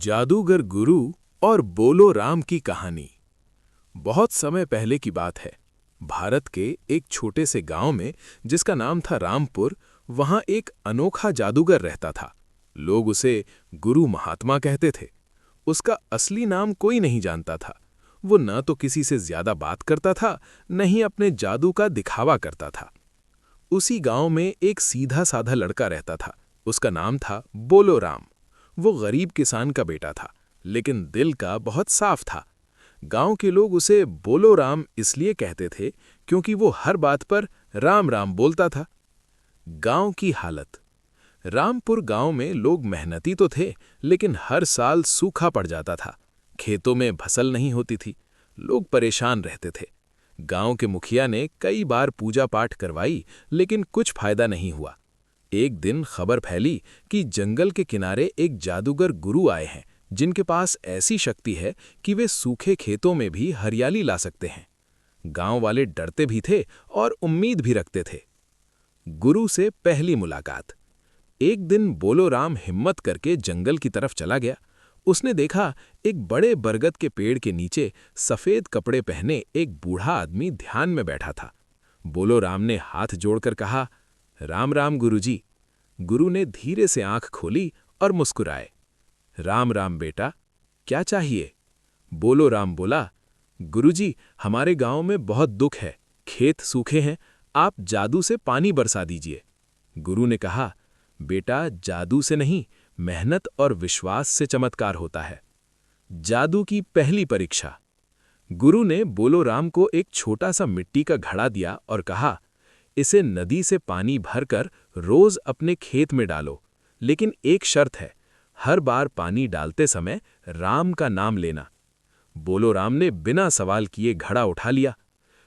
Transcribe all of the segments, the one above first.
जादूगर गुरु और बोलो राम की कहानी। बहुत समय पहले की बात है। भारत के एक छोटे से गांव में, जिसका नाम था रामपुर, वहां एक अनोखा जादूगर रहता था। लोग उसे गुरु महात्मा कहते थे। उसका असली नाम कोई नहीं जानता था। वो न तो किसी से ज्यादा बात करता था, न ही अपने जादू का दिखावा करता था। उसी गांव में एक सीधा साधा लड़का रहता था। उसका नाम था बोलो राम। वो गरीब किसान का बेटा था, लेकिन दिल का बहुत साफ था। गांव के लोग उसे बोलो राम इसलिए कहते थे क्योंकि वो हर बात पर राम राम बोलता था। गांव की हालत। रामपुर गांव में लोग मेहनती तो थे, लेकिन हर साल सूखा पड़ जाता था। खेतों में फसल नहीं होती थी। लोग परेशान रहते थे। गांव के मुखिया ने कई बार पूजा पाठ करवाई, लेकिन कुछ फायदा नहीं हुआ। एक दिन खबर फैली कि जंगल के किनारे एक जादूगर गुरु आए हैं, जिनके पास ऐसी शक्ति है कि वे सूखे खेतों में भी हरियाली ला सकते हैं। गांव वाले डरते भी थे और उम्मीद भी रखते थे। गुरु से पहली मुलाकात। एक दिन बोलो राम हिम्मत करके जंगल की तरफ चला गया। उसने देखा एक बड़े बरगद के पेड़ के नीचे सफेद कपड़े पहने एक बूढ़ा आदमी ध्यान में बैठा था। बोलो राम ने हाथ जोड़कर कहा, राम राम गुरुजी। गुरु ने धीरे से आंख खोली और मुस्कुराए। राम राम बेटा, क्या चाहिए? बोलो राम बोला, गुरुजी, हमारे गांव में बहुत दुख है। खेत सूखे हैं, आप जादू से पानी बरसा दीजिए। गुरु ने कहा, बेटा, जादू से नहीं, मेहनत और विश्वास से चमत्कार होता है। जादू की पहली परीक्षा। गुरु ने बोलो राम को एक छोटा सा मिट्टी का घड़ा दिया और कहा, इसे नदी से पानी भरकर रोज अपने खेत में डालो, लेकिन एक शर्त है, हर बार पानी डालते समय राम का नाम लेना। बोलो राम ने बिना सवाल किए घड़ा उठा लिया।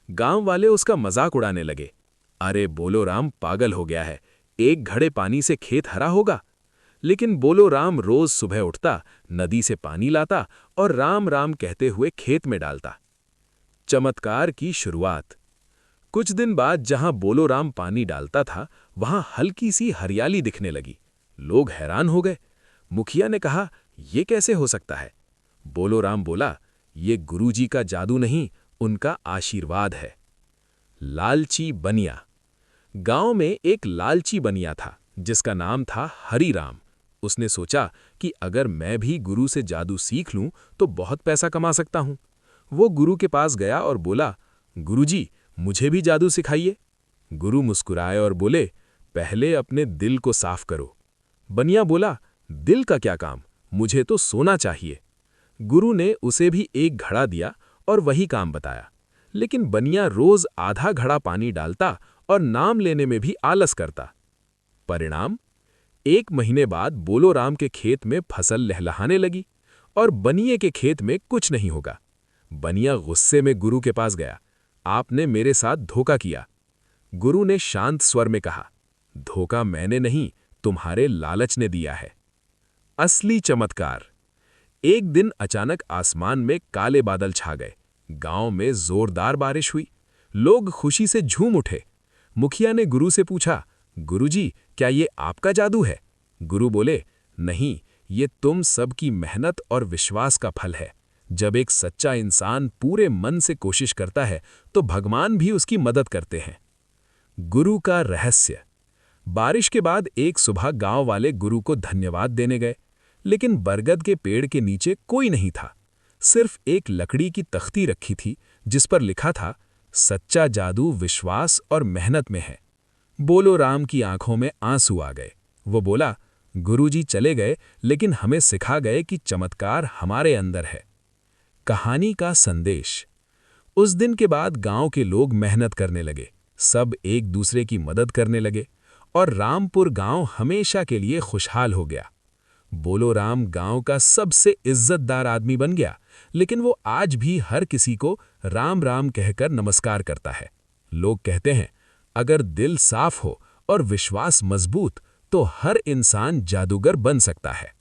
गांव वाले उसका मजाक उड़ाने लगे। अरे बोलो राम पागल हो गया है, एक घड़े पानी से खेत हरा होगा। लेकिन बोलो राम रोज सुबह उठता, नदी से पानी लाता और राम राम कहते हुए खेत में डालता। चमत्कार की शुरुआत। कुछ दिन बाद जहां बोलो राम पानी डालता था, वहां हल्की सी हरियाली दिखने लगी। लोग हैरान हो गए। मुखिया ने कहा, यह कैसे हो सकता है? बोलो राम बोला, ये गुरुजी का जादू नहीं, उनका आशीर्वाद है। लालची बनिया। गांव में एक लालची बनिया था, जिसका नाम था हरी राम। उसने सोचा कि अगर मैं भी गुरु से जादू सीख लूं तो बहुत पैसा कमा सकता हूं। वो गुरु के पास गया और बोला, गुरुजी, मुझे भी जादू सिखाइए। गुरु मुस्कुराए और बोले, पहले अपने दिल को साफ करो। बनिया बोला, दिल का क्या काम, मुझे तो सोना चाहिए। गुरु ने उसे भी एक घड़ा दिया और वही काम बताया, लेकिन बनिया रोज आधा घड़ा पानी डालता और नाम लेने में भी आलस करता। परिणाम, एक महीने बाद बोलो राम के खेत में फसल लहलहाने लगी और बनिए के खेत में कुछ नहीं होगा। बनिया गुस्से में गुरु के पास गया, आपने मेरे साथ धोखा किया। गुरु ने शांत स्वर में कहा, धोखा मैंने नहीं, तुम्हारे लालच ने दिया है। असली चमत्कार। एक दिन अचानक आसमान में काले बादल छा गए। गांव में जोरदार बारिश हुई। लोग खुशी से झूम उठे। मुखिया ने गुरु से पूछा, गुरुजी, क्या ये आपका जादू है? गुरु बोले, नहीं, ये तुम सबकी मेहनत और विश्वास का फल है। जब एक सच्चा इंसान पूरे मन से कोशिश करता है तो भगवान भी उसकी मदद करते हैं। गुरु का रहस्य। बारिश के बाद एक सुबह गांव वाले गुरु को धन्यवाद देने गए, लेकिन बरगद के पेड़ के नीचे कोई नहीं था। सिर्फ एक लकड़ी की तख्ती रखी थी, जिस पर लिखा था, सच्चा जादू विश्वास और मेहनत में है। बोलो राम की आंखों में आंसू आ गए। वो बोला, गुरुजी चले गए, लेकिन हमें सिखा गए कि चमत्कार हमारे अंदर है। कहानी का संदेश। उस दिन के बाद गांव के लोग मेहनत करने लगे, सब एक दूसरे की मदद करने लगे और रामपुर गांव हमेशा के लिए खुशहाल हो गया। बोलो राम गांव का सबसे इज्जतदार आदमी बन गया, लेकिन वो आज भी हर किसी को राम राम कहकर नमस्कार करता है। लोग कहते हैं, अगर दिल साफ हो और विश्वास मजबूत, तो हर इंसान जादूगर बन सकता है।